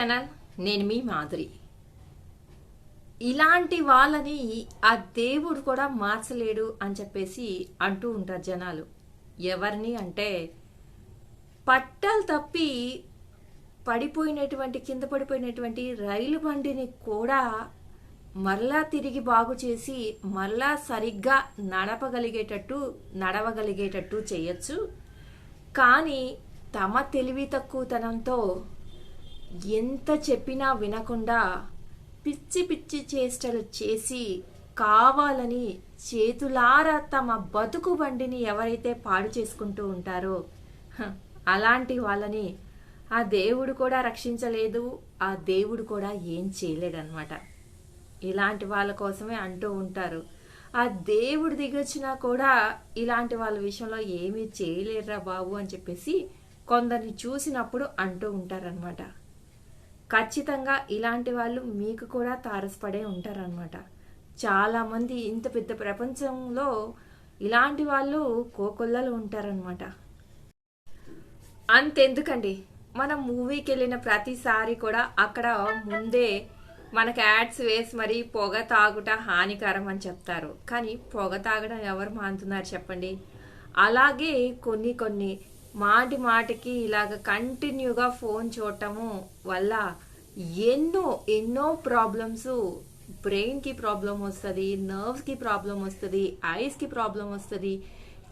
Channel నేను మీ మాధురి. ఇలాంటి వాళ్ళని ఆ దేవుడు కూడా మార్చలేడు అని చెప్పేసి అంటూ ఉంటారు జనాలు. ఎవరిని అంటే పట్టాలు తప్పి కింద పడిపోయినటువంటి రైలు బండిని కూడా మరలా తిరిగి బాగు చేసి మరలా సరిగ్గా నడవగలిగేటట్టు చేయొచ్చు. కానీ తమ తెలివి తక్కువతనంతో ఎంత చెప్పినా వినకుండా పిచ్చి చేష్టలు చేసి కావాలని చేతులారా తమ బతుకు బండిని ఎవరైతే పాడు చేసుకుంటూ ఉంటారో అలాంటి వాళ్ళని ఆ దేవుడు కూడా రక్షించలేదు, ఆ దేవుడు కూడా ఏం చేయలేడనమాట. ఇలాంటి వాళ్ళ కోసమే అంటూ ఉంటారు, ఆ దేవుడు దిగొచ్చినా కూడా ఇలాంటి వాళ్ళ విషయంలో ఏమీ చేయలేరురా బాబు అని చెప్పేసి కొందరిని చూసినప్పుడు అంటూ ఉంటారనమాట. ఖచ్చితంగా ఇలాంటి వాళ్ళు మీకు కూడా తారసపడే ఉంటారనమాట. చాలామంది ఇంత పెద్ద ప్రపంచంలో ఇలాంటి వాళ్ళు కోకొల్లలు ఉంటారనమాట. అంతెందుకండి, మనం మూవీకి వెళ్ళిన ప్రతిసారి కూడా అక్కడ ముందే మనకు యాడ్స్ వేసి మరి పొగ తాగుట హానికరం అని చెప్తారు. కానీ పొగ తాగడం ఎవరు మానుతున్నారు చెప్పండి? అలాగే కొన్ని మాటికి ఇలాగ కంటిన్యూగా ఫోన్ చూడటము వల్ల ఎన్నో ప్రాబ్లమ్స్, బ్రెయిన్కి ప్రాబ్లం వస్తుంది, నర్వ్స్కి ప్రాబ్లం వస్తుంది, ఐస్కి ప్రాబ్లం వస్తుంది.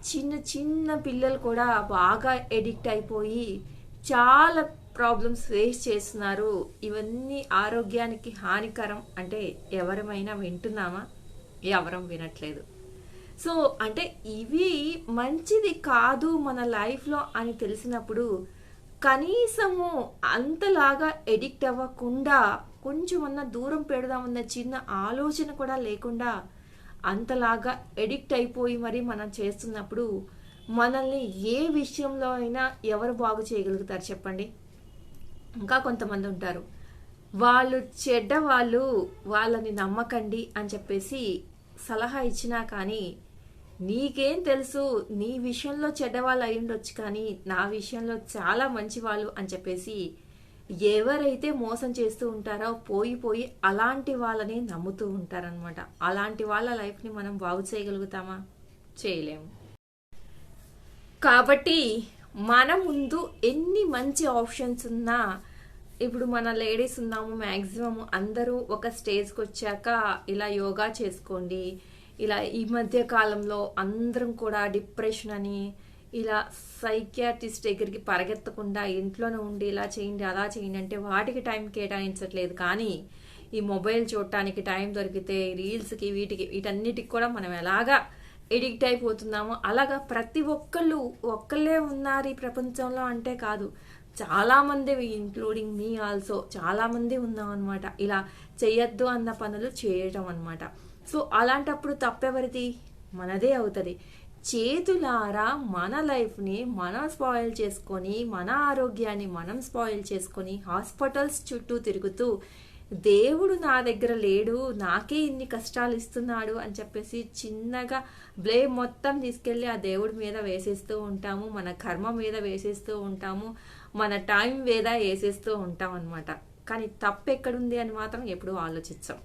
చిన్న పిల్లలు కూడా బాగా ఎడిక్ట్ అయిపోయి చాలా ప్రాబ్లమ్స్ ఫేస్ చేస్తున్నారు. ఇవన్నీ ఆరోగ్యానికి హానికరం అంటే ఎవరమైనా వింటున్నామా? ఎవరం వినట్లేదు. సో అంటే ఇవి మంచిది కాదు మన లైఫ్లో అని తెలిసినప్పుడు కనీసము అంతలాగా ఎడిక్ట్ అవ్వకుండా కొంచెమన్నా దూరం పెడదామన్న చిన్న ఆలోచన కూడా లేకుండా అంతలాగా ఎడిక్ట్ అయిపోయి మరి మనం చేస్తున్నప్పుడు మనల్ని ఏ విషయంలో అయినా ఎవరు బాగు చేయగలుగుతారు చెప్పండి? ఇంకా కొంతమంది ఉంటారు, వాళ్ళు చెడ్డవాళ్ళు, వాళ్ళని నమ్మకండి అని చెప్పేసి సలహా ఇచ్చినా కానీ నీకేం తెలుసు, నీ విషయంలో చెడ్డవాళ్ళు అయి ఉండొచ్చు కానీ నా విషయంలో చాలా మంచి వాళ్ళు అని చెప్పేసి ఎవరైతే మోసం చేస్తూ ఉంటారో పోయి అలాంటి వాళ్ళని నమ్ముతూ ఉంటారనమాట. అలాంటి వాళ్ళ లైఫ్ని మనం బాగు చేయగలుగుతామా? చేయలేము. కాబట్టి మన ముందు ఎన్ని మంచి ఆప్షన్స్ ఉన్నా, ఇప్పుడు మన లేడీస్ ఉన్నాము, మ్యాక్సిమం అందరూ ఒక స్టేజ్కి వచ్చాక ఇలా యోగా చేసుకోండి, ఇలా ఈ మధ్య కాలంలో అందరం కూడా డిప్రెషన్ అని ఇలా సైకియాట్రిస్ట్ దగ్గరికి పరిగెత్తకుండా ఇంట్లోనే ఉండి ఇలా చేయండి అలా చేయండి అంటే వాటికి టైం కేటాయించట్లేదు. కానీ ఈ మొబైల్ చూడటానికి టైం దొరికితే రీల్స్కి వీటన్నిటికి కూడా మనం ఎలాగా ఎడిక్ట్ అయిపోతున్నామో అలాగా ప్రతి ఒక్కళ్ళే ఉన్నారు ఈ ప్రపంచంలో అంటే కాదు, చాలామంది ఇంక్లూడింగ్ మీ ఆల్సో చాలామంది ఉన్నాం అనమాట ఇలా చెయ్యొద్దు అన్న పనులు చేయటం అనమాట. సో అలాంటప్పుడు తప్పెవరిది? మనదే అవుతుంది. చేతులారా మన లైఫ్ని మనం స్పాయిల్ చేసుకొని, మన ఆరోగ్యాన్ని మనం స్పాయిల్ చేసుకొని హాస్పిటల్స్ చుట్టూ తిరుగుతూ దేవుడు నా దగ్గర లేడు, నాకే ఇన్ని కష్టాలు ఇస్తున్నాడు అని చెప్పేసి చిన్నగా బ్లేమ్ మొత్తం తీసుకెళ్ళి ఆ దేవుడి మీద వేసేస్తూ ఉంటాము, మన కర్మ మీద వేసేస్తూ ఉంటాము, మన టైం మీద వేసేస్తూ ఉంటాం అనమాట. కానీ తప్పు ఎక్కడుంది అని మాత్రం ఎప్పుడూ ఆలోచించాం.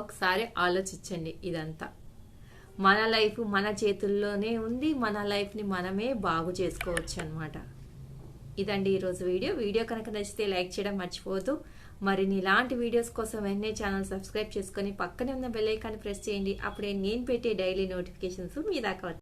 ఒకసారి ఆలోచించండి. ఇదంతా మన లైఫ్ మన చేతుల్లోనే ఉంది, మన లైఫ్ని మనమే బాగు చేసుకోవచ్చు అనమాట. ఇదండి ఈరోజు వీడియో కనుక నచ్చితే లైక్ చేయడం మర్చిపోవద్దు. మరిన్ని ఇలాంటి వీడియోస్ కోసం వెంటనే ఛానల్ సబ్స్క్రైబ్ చేసుకొని పక్కనే ఉన్న బెల్ ఐకాన్ ప్రెస్ చేయండి. అప్పుడే నేను పెట్టే డైలీ నోటిఫికేషన్స్ మీ దాకా